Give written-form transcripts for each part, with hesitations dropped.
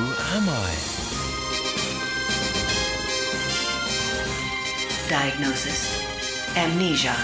am I? Diagnosis: amnesia.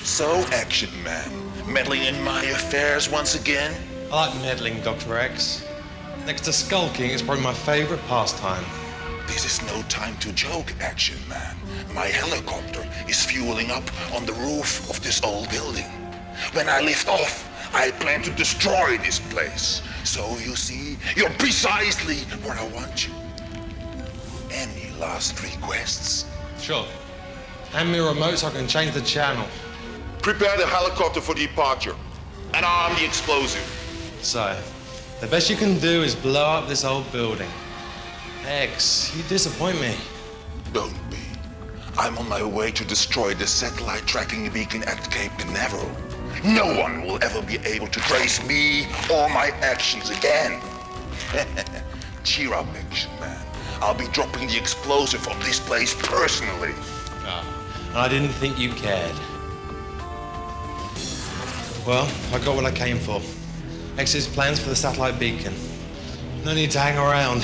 So, Action Man, meddling in my affairs once again? I like meddling, Dr. X. Next to skulking, it's probably my favorite pastime. This is no time to joke, Action Man. My helicopter is fueling up on the roof of this old building. When I lift off, I plan to destroy this place. So, you see, you're precisely where I want you. Any last requests? Sure. Hand me a remote so I can change the channel. Prepare the helicopter for departure and arm the explosive. So, the best you can do is blow up this old building. X, you disappoint me. Don't be. I'm on my way to destroy the satellite tracking beacon at Cape Canaveral. No one will ever be able to trace me or my actions again. Cheer up, Action Man. I'll be dropping the explosive on this place personally. I didn't think you cared. Well, I got what I came for. X's plans for the satellite beacon. No need to hang around.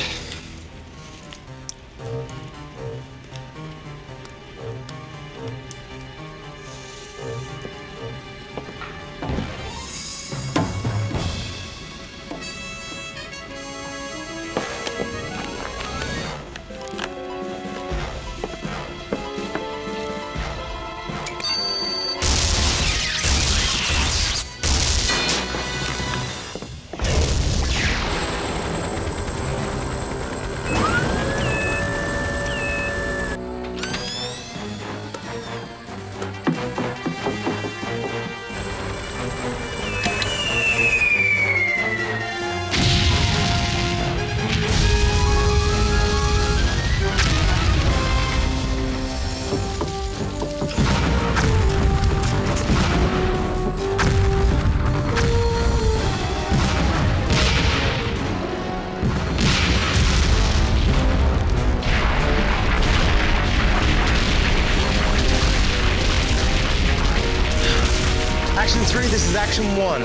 Action 3, this is Action 1.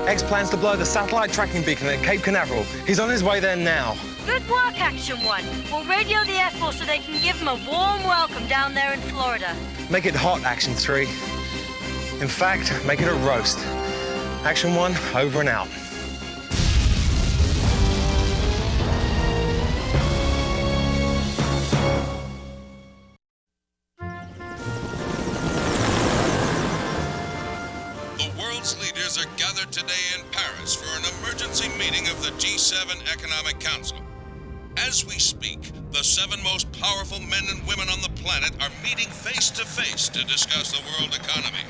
X plans to blow the satellite tracking beacon at Cape Canaveral. He's on his way there now. Good work, Action 1. We'll radio the Air Force so they can give him a warm welcome down there in Florida. Make it hot, Action 3. In fact, make it a roast. Action 1, over and out. Leaders are gathered today in Paris for an emergency meeting of the G7 Economic Council. As we speak, the 7 most powerful men and women on the planet are meeting face to face to discuss the world economy.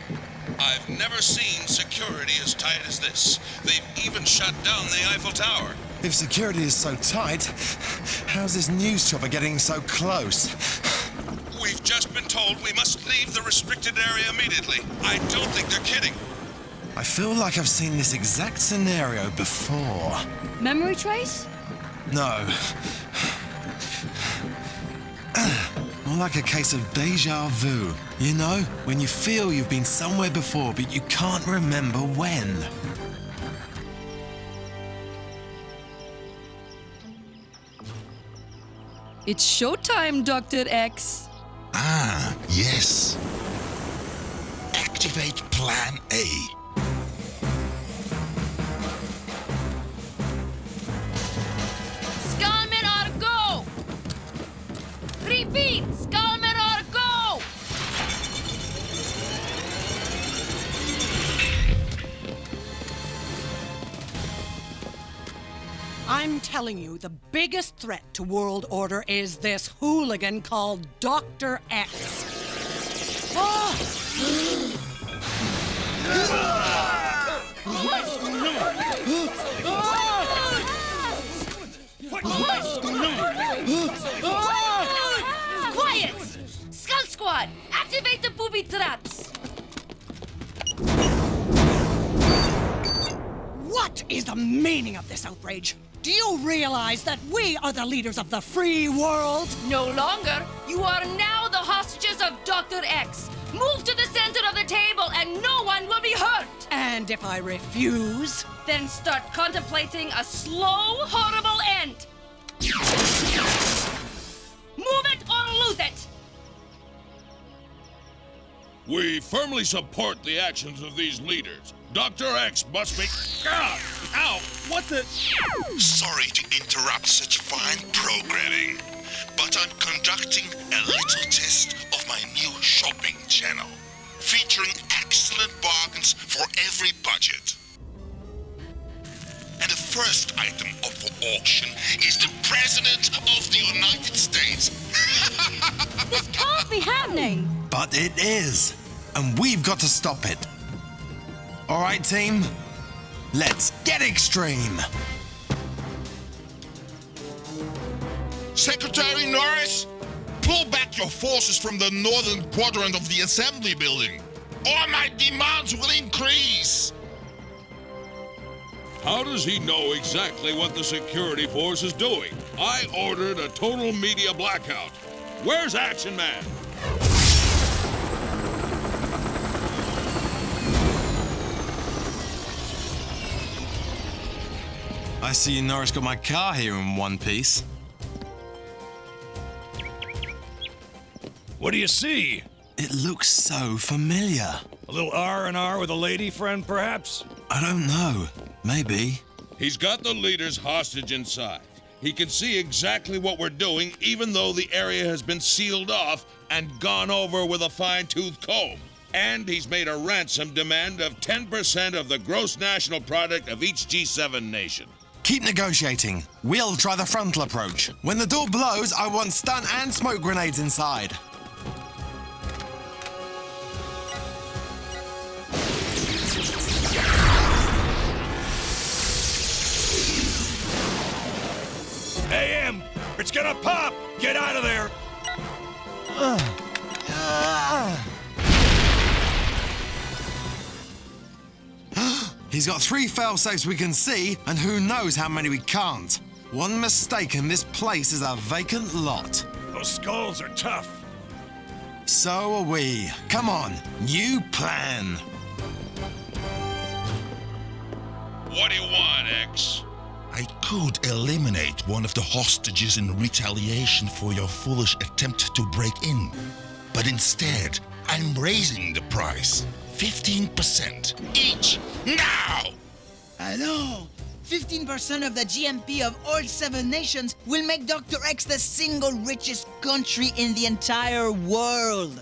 I've never seen security as tight as this. They've even shut down the Eiffel Tower. If security is so tight, how's this news chopper getting so close? We've just been told we must leave the restricted area immediately. I don't think they're kidding. I feel like I've seen this exact scenario before. Memory trace? No. More like a case of déjà vu. You know, when you feel you've been somewhere before, but you can't remember when. It's showtime, Dr. X. Ah, yes. Activate Plan A. I'm telling you, the biggest threat to world order is this hooligan called Dr. X. Oh! Quiet! Skull Squad, activate the booby traps! What is the meaning of this outrage? Do you realize that we are the leaders of the free world? No longer. You are now the hostages of Dr. X. Move to the center of the table and no one will be hurt. And if I refuse? Then start contemplating a slow, horrible end. Move it or lose it. We firmly support the actions of these leaders. Dr. X must be... Ah! Ow! What the... Sorry to interrupt such fine programming, but I'm conducting a little test of my new shopping channel, featuring excellent bargains for every budget. And the first item of the auction is the President of the United States. This can't be happening. But it is, and we've got to stop it. All right, team, let's get extreme. Secretary Norris, pull back your forces from the northern quadrant of the assembly building, or my demands will increase. How does he know exactly what the security force is doing? I ordered a total media blackout. Where's Action Man? I see Norris got my car here in one piece. What do you see? It looks so familiar. A little R&R with a lady friend, perhaps? I don't know. Maybe. He's got the leaders hostage inside. He can see exactly what we're doing, even though the area has been sealed off and gone over with a fine-tooth comb. And he's made a ransom demand of 10% of the gross national product of each G7 nation. Keep negotiating. We'll try the frontal approach. When the door blows, I want stun and smoke grenades inside. AM! It's gonna pop! Get out of there! He's got 3 fail-safes we can see, and who knows how many we can't. One mistake and this place is a vacant lot. Those skulls are tough. So are we. Come on, new plan. What do you want, X? I could eliminate one of the hostages in retaliation for your foolish attempt to break in. But instead, I'm raising the price. 15% each, now! I know! 15% of the GMP of all 7 nations will make Dr. X the single richest country in the entire world.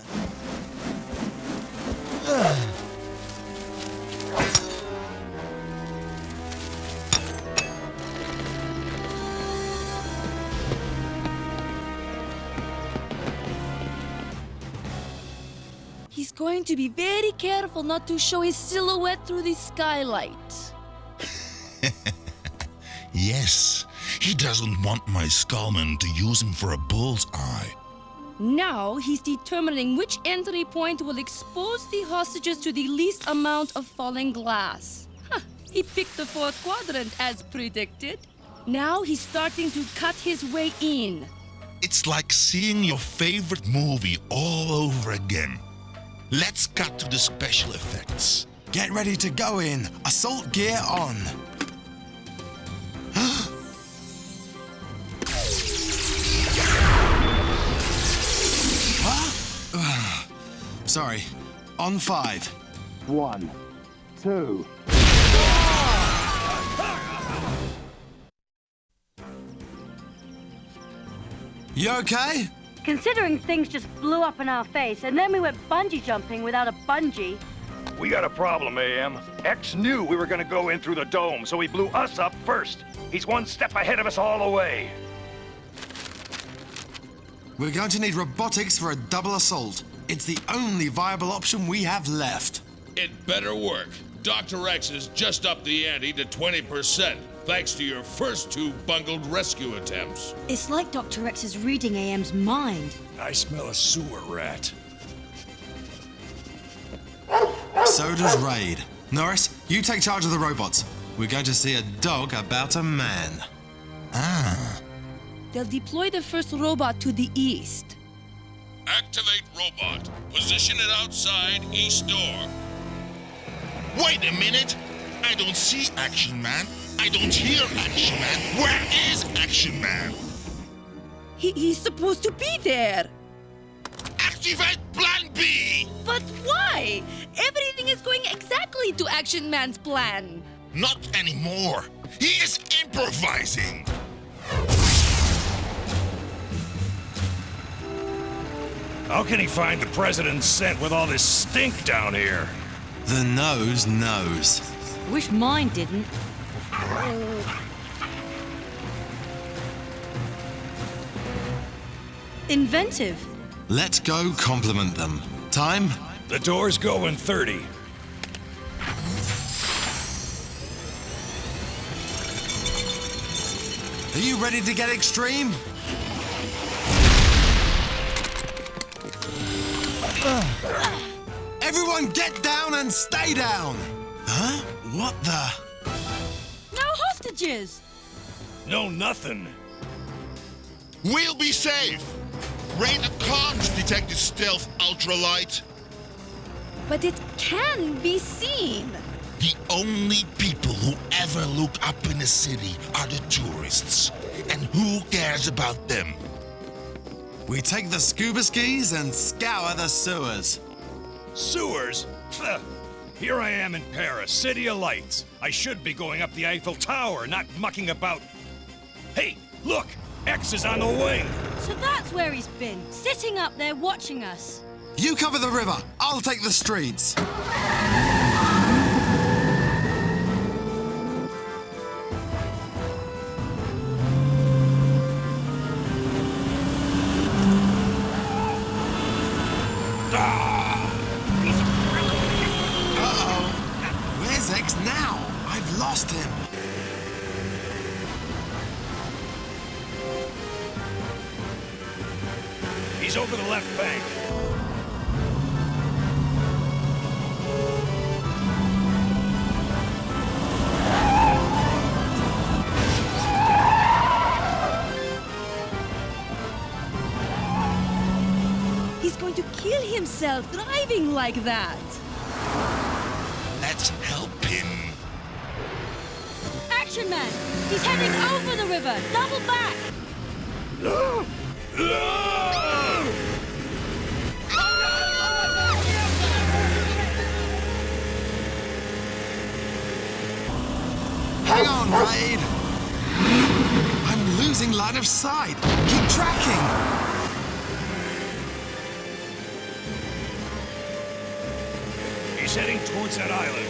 He's going to be very careful not to show his silhouette through the skylight. Yes, he doesn't want my skullman to use him for a bull's eye. Now he's determining which entry point will expose the hostages to the least amount of falling glass. He picked the 4th quadrant as predicted. Now he's starting to cut his way in. It's like seeing your favorite movie all over again. Let's cut to the special effects. Get ready to go in. Assault gear on. Sorry. On 5. 1, 2. You okay? Considering things just blew up in our face and then we went bungee jumping without a bungee. We got a problem, AM. X knew we were gonna go in through the dome, so he blew us up first. He's one step ahead of us all the way. We're going to need robotics for a double assault. It's the only viable option we have left. It better work. Dr. X has just upped the ante to 20%, thanks to your first 2 bungled rescue attempts. It's like Dr. X is reading AM's mind. I smell a sewer rat. So does Raid. Norris, you take charge of the robots. We're going to see a dog about a man. They'll deploy the first robot to the east. Activate robot. Position it outside east door. Wait a minute! I don't see Action Man. I don't hear Action Man. Where is Action Man? He's supposed to be there. Activate Plan B! But why? Everything is going exactly to Action Man's plan. Not anymore. He is improvising. How can he find the president's scent with all this stink down here? The nose knows. Wish mine didn't. Inventive. Let's go compliment them. Time? The doors go in 30. Are you ready to get extreme? Everyone get down and stay down! Huh? What the? No hostages. No nothing. We'll be safe. Radar can't detect the stealth ultralight. But it can be seen. The only people who ever look up in the city are the tourists. And who cares about them? We take the scuba skis and scour the sewers. Sewers? Pfft. Here I am in Paris, City of Lights. I should be going up the Eiffel Tower, not mucking about. Hey, look! X is on the wing! So that's where he's been, sitting up there watching us. You cover the river, I'll take the streets. Where's X now? I've lost him. He's over the left bank. He's going to kill himself driving like that. Let's help him. Action Man! He's heading over the river! Double back! Hang on, Raid! I'm losing line of sight. Keep tracking. He's heading towards that island.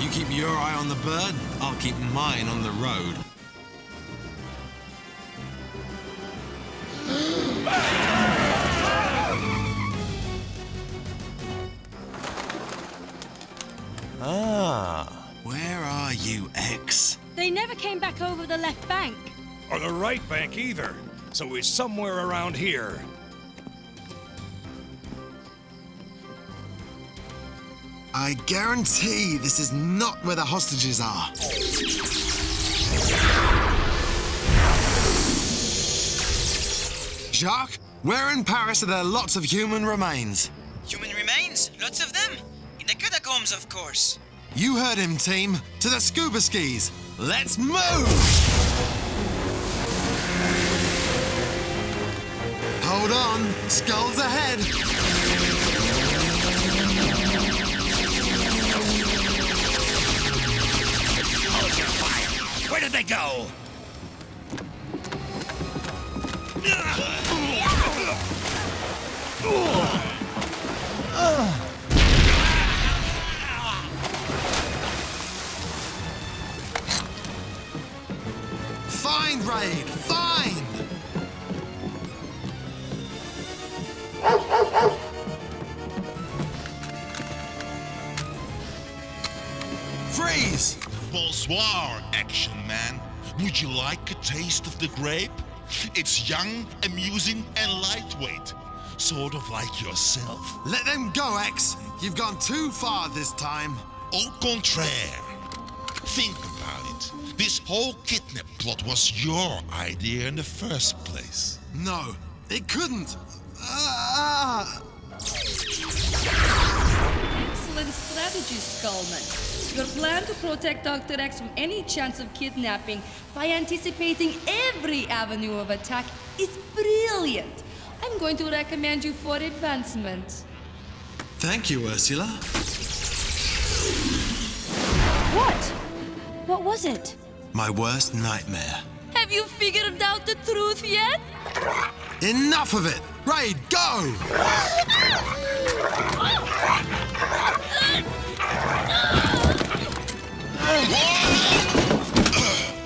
You keep your eye on the bird, I'll keep mine on the road. Where are you, X? They never came back over the left bank. Or the right bank either. So he's somewhere around here. I guarantee this is not where the hostages are. Jacques, where in Paris are there lots of human remains? Human remains? Lots of them. In the catacombs, of course. You heard him, team. To the scuba skis. Let's move! Hold on. Skulls ahead. Hold your fire! Where did they go? Raid, fine! Freeze! Bonsoir, Action Man. Would you like a taste of the grape? It's young, amusing, and lightweight. Sort of like yourself. Let them go, X. You've gone too far this time. Au contraire. Think about it. This whole kidnap plot was your idea in the first place. No, it couldn't. Excellent strategy, Skullman. Your plan to protect Dr. X from any chance of kidnapping by anticipating every avenue of attack is brilliant. I'm going to recommend you for advancement. Thank you, Ursula. What? What was it? My worst nightmare. Have you figured out the truth yet? Enough of it! Raid, go!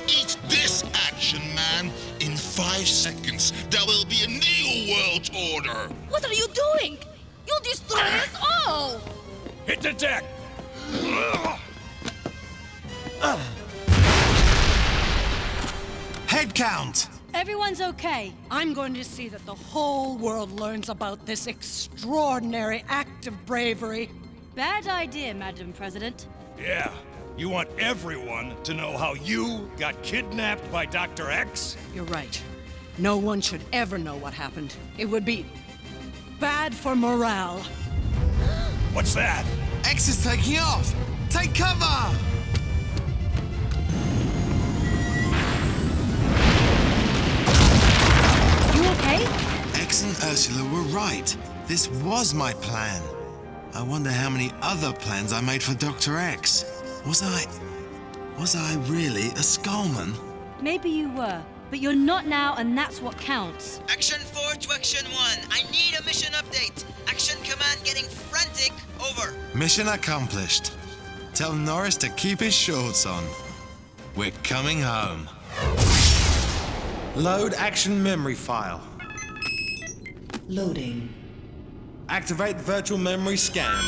Eat this, Action Man. In 5 seconds, there will be a new world order. What are you doing? You'll destroy us all! Hit the deck! Head count! Everyone's okay. I'm going to see that the whole world learns about this extraordinary act of bravery. Bad idea, Madam President. Yeah, you want everyone to know how you got kidnapped by Dr. X? You're right. No one should ever know what happened. It would be bad for morale. What's that? X is taking off! Take cover! You okay? X and Ursula were right. This was my plan. I wonder how many other plans I made for Dr. X. Was I really a Skullman? Maybe you were, but you're not now, and that's what counts. Action 4 to Action 1. I need a mission update. Action Command getting frantic. Over. Mission accomplished. Tell Norris to keep his shorts on. We're coming home. Load action memory file. Loading. Activate virtual memory scan.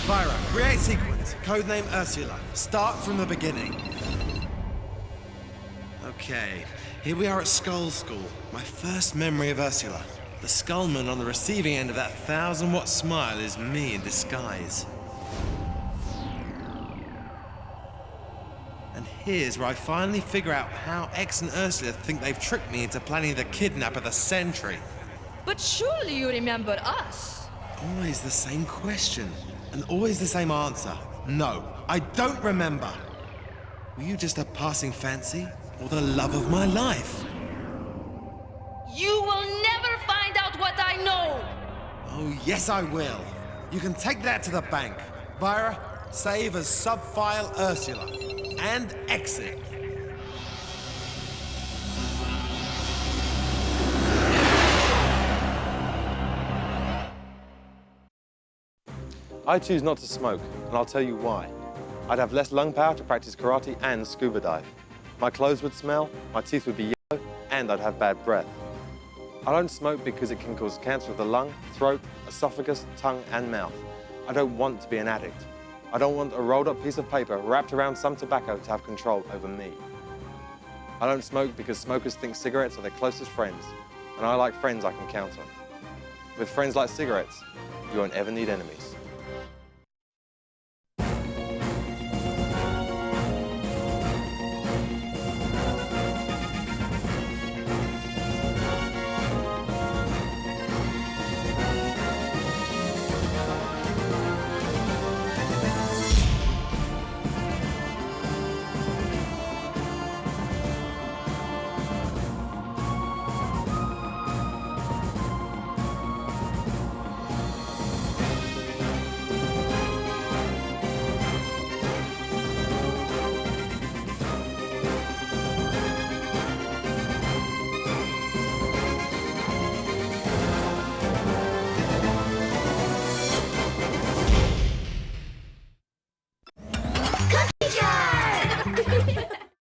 Vira, create sequence. Codename Ursula. Start from the beginning. Okay, here we are at Skull School. My first memory of Ursula. The Skullman on the receiving end of that 1,000-watt smile is me in disguise. And here's where I finally figure out how X and Ursula think they've tricked me into planning the kidnap of the century. But surely you remember us. Always the same question, and always the same answer. No, I don't remember. Were you just a passing fancy, or the love of my life? You will never find out what I know! Oh, yes, I will. You can take that to the bank. Vira, save as subfile Ursula. And exit. I choose not to smoke, and I'll tell you why. I'd have less lung power to practice karate and scuba dive. My clothes would smell, my teeth would be yellow, and I'd have bad breath. I don't smoke because it can cause cancer of the lung, throat, esophagus, tongue, and mouth. I don't want to be an addict. I don't want a rolled up piece of paper wrapped around some tobacco to have control over me. I don't smoke because smokers think cigarettes are their closest friends, and I like friends I can count on. With friends like cigarettes, you won't ever need enemies.